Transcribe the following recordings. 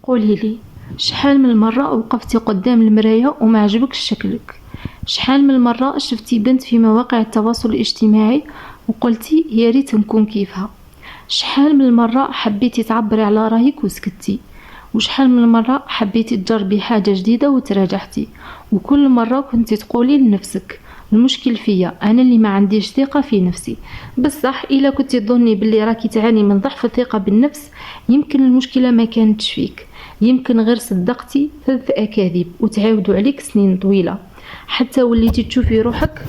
قولي لي، شحال من مرة وقفتي قدام المراية وما عجبكش شكلك؟ شحال من مرة شفتي بنت في مواقع التواصل الاجتماعي وقلتي يا ريت نكون كيفها؟ شحال من مرة حبيتي تعبري على رايك وسكتي؟ وشحال من مرة حبيتي تجربي حاجة جديدة وتراجعتي؟ وكل مرة كنتي تقولي لنفسك المشكل فيا انا اللي ما عنديش ثقة في نفسي. بصح الا كنتي تظني باللي راكي تعاني من ضعف الثقة بالنفس، يمكن المشكلة ما كانتش فيك، يمكن غير صدقتي 3 أكاذيب وتعاودوا عليك سنين طويلة حتى وليتي تشوفي روحك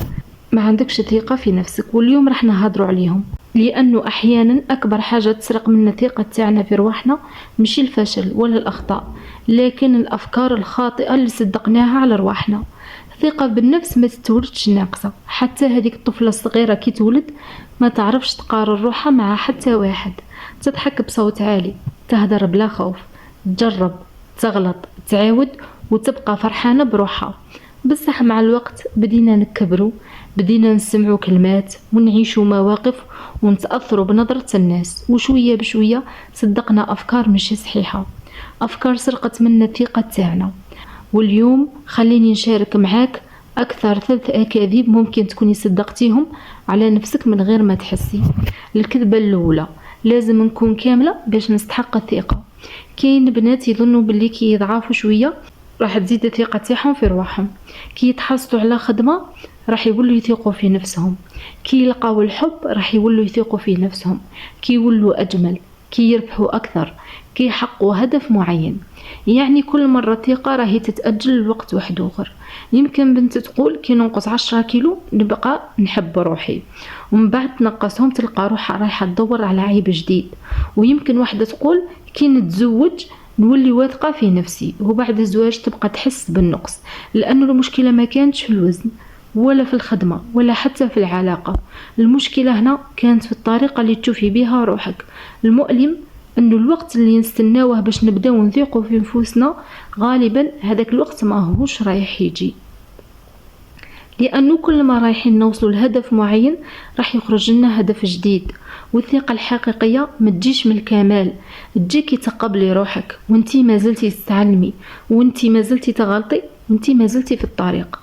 ما عندكش ثقة في نفسك. واليوم راح نهضروا عليهم، لأنه أحيانا أكبر حاجة تسرق منا الثقة تاعنا في رواحنا مش الفشل ولا الأخطاء، لكن الأفكار الخاطئة اللي صدقناها على رواحنا. الثقة بالنفس ما تتولدش ناقصة، حتى هذيك الطفلة الصغيرة كي تولد ما تعرفش تقارن روحها مع حتى واحد، تضحك بصوت عالي، تهدر بلا خوف، تجرب، تغلط، تعاود وتبقى فرحانة بروحها. بصح مع الوقت بدينا نكبروا، بدينا نسمعوا كلمات ونعيشوا مواقف ونتأثروا بنظرة الناس، وشوية بشوية صدقنا أفكار مش صحيحة، أفكار سرقت منا الثقة تاعنا. واليوم خليني نشارك معاك أكثر 3 أكاذيب ممكن تكوني صدقتيهم على نفسك من غير ما تحسي. الكذبة الأولى، لازم نكون كاملة باش نستحق الثقة. كاين بنات يظنوا باللي كي يضعفوا شوية راح تزيد الثقة تاعهم في رواحهم، كي يتحصلوا على خدمة راح يولوا يثيقوا في نفسهم، كي يلقاو الحب راح يولوا يثيقوا في نفسهم، كي يولوا أجمل، كي يربحوا أكثر، كي يحققوا هدف معين. يعني كل مرة ثقة راهي تتأجل لوقت واحد آخر. يمكن بنت تقول كي ننقص 10 كيلو نبقى نحب روحي، ومن بعد تنقصهم تلقى روحها رايحة تدور على عيب جديد. ويمكن واحدة تقول كي نتزوج نولي واثقة في نفسي، وبعد الزواج تبقى تحس بالنقص، لأنه المشكلة ما كانتش في الوزن ولا في الخدمة ولا حتى في العلاقة، المشكلة هنا كانت في الطريقة اللي تشوفي بها روحك. المؤلم انه الوقت اللي نستناوه باش نبداو نثيقوا في نفوسنا غالبا هذاك الوقت ما هوش رايح يجي، لانه كل ما رايحين نوصلوا لهدف معين راح يخرج لنا هدف جديد. والثقة الحقيقية ما تجيش من الكمال، تجيكي تقبلي روحك وانتي ما زلتي تتعلمي، وانتي ما زلتي تغلطي، وانتي ما زلتي في الطريق.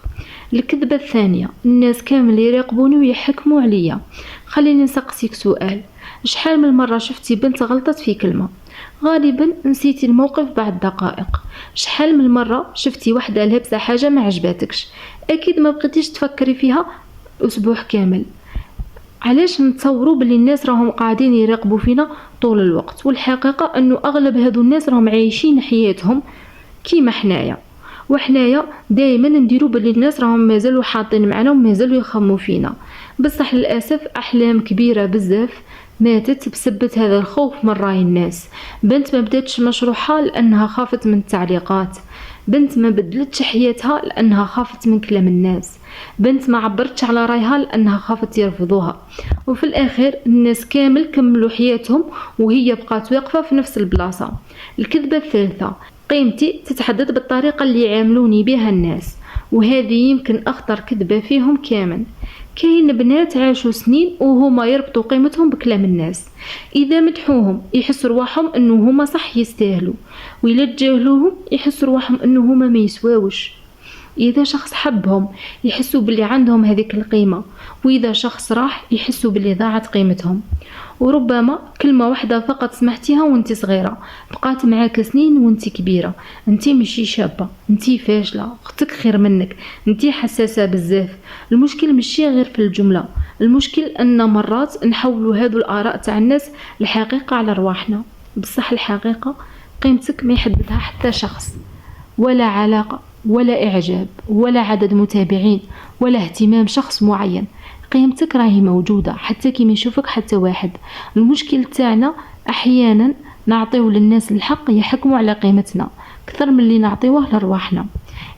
الكذبة الثانية، الناس كامل يراقبوني ويحكموا عليا. خليني نسقسيك سؤال، شحال من مرة شفتي بنت غلطت في كلمة؟ غالبا نسيتي الموقف بعد دقائق. شحال من مرة شفتي وحدة لابسة حاجة ما عجباتكش؟ أكيد ما بقيتيش تفكري فيها أسبوع كامل. علاش نتصوروا باللي الناس راهم قاعدين يراقبوا فينا طول الوقت، والحقيقة أنه أغلب هذو الناس راهم عايشين حياتهم كيما حنايا، وحنايا دائما نديروا باللي الناس راهم مازالوا حاطين معنا ومازالوا يخموا فينا. بصح للاسف احلام كبيره بزاف ماتت بسبب هذا الخوف من راي الناس. بنت ما بداتش مشروعها لانها خافت من التعليقات، بنت ما بدلتش حياتها لانها خافت من كلام الناس، بنت ما عبرتش على رايها لانها خافت يرفضوها. وفي الاخر الناس كامل كملوا حياتهم وهي بقات واقفه في نفس البلاصه. الكذبه الثالثه، قيمتي تتحدد بالطريقة اللي يعاملوني بها الناس، وهذه يمكن أخطر كذبة فيهم كامل. كاين بنات عاشوا سنين وهما يربطوا قيمتهم بكلام الناس، إذا مدحوهم يحسوا رواحهم أنه هما صح يستاهلوا، وإلا تجاهلوهم يحسوا رواحهم أنه هما ما يسواوش. إذا شخص حبهم يحسوا باللي عندهم هذيك القيمة، وإذا شخص راح يحسوا باللي ضاعت قيمتهم. وربما كلمة واحدة فقط سمعتيها وانت صغيرة بقات معاك سنين وانت كبيرة، انت مشي شابة، انت فاشلة، اختك خير منك، انت حساسة بزاف. المشكل مشي غير في الجملة، المشكل ان مرات نحولوا هذو الآراء تاع الناس الحقيقة على رواحنا. بصح الحقيقة قيمتك ما يحددها حتى شخص، ولا علاقة، ولا إعجاب، ولا عدد متابعين، ولا اهتمام شخص معين. قيمتك راهي موجودة حتى كي ما يشوفك حتى واحد. المشكل تاعنا أحيانا نعطيو للناس الحق يحكموا على قيمتنا أكثر من اللي نعطيوه لرواحنا.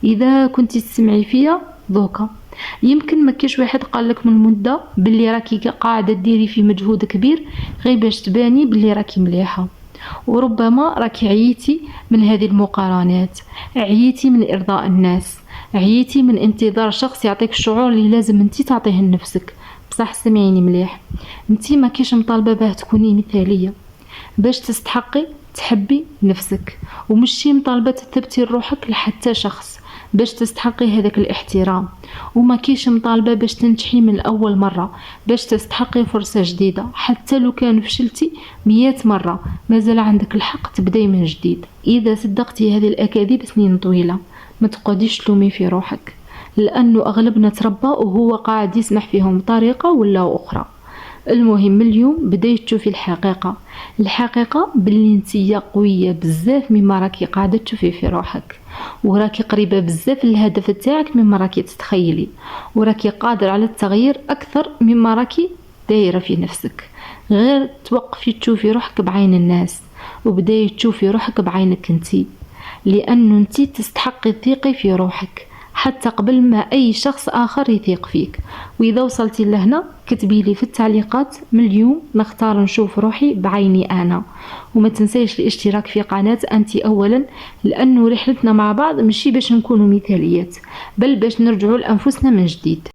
إذا كنت تسمعي فيا ذوكا، يمكن ما كاش واحد قالك من مدة باللي راكي قاعدة ديري في مجهود كبير غير باش تباني باللي راكي مليحة، وربما راكي عييتي من هذه المقارنات، عييتي من إرضاء الناس، عييتي من انتظار شخص يعطيك الشعور اللي لازم انتي تعطيه لنفسك. بصح سمعيني مليح، انتي ما كاش مطالبة باه تكوني مثالية. باش تستحقي تحبي نفسك، ومش شي مطالبة تثبتي روحك لحتى شخص باش تستحقي هذاك الاحترام، وما كيش مطالبة باش تنجحي من أول مرة باش تستحقي فرصة جديدة. حتى لو كان فشلتي 100 مرة مازال عندك الحق تبداي من جديد. إذا صدقتي هذه الأكاذيب سنين طويلة ما تقعديش تلومي في روحك، لأنه أغلبنا تربى وهو قاعد يسمح فيهم بطريقة ولا أخرى. المهم اليوم بديت تشوفي الحقيقة باللي انتيا قوية بزاف مما راكي قاعدة تشوفي في روحك، وراكي قريبة بزاف للهدف تاعك مما راكي تتخيلي، وراكي قادر على التغيير أكثر مما راكي دايرة في نفسك. غير توقفي تشوفي روحك بعين الناس وبداي تشوفي روحك بعينك انتي، لأنه انتي تستحقي تثيقي في روحك حتى قبل ما أي شخص آخر يثيق فيك. وإذا وصلتي لهنا كتبي لي في التعليقات من اليوم نختار نشوف روحي بعيني أنا، وما تنسيش الاشتراك في قناة أنتي أولا، لأنه رحلتنا مع بعض ماشي باش نكونوا مثاليات بل باش نرجعوا لأنفسنا من جديد.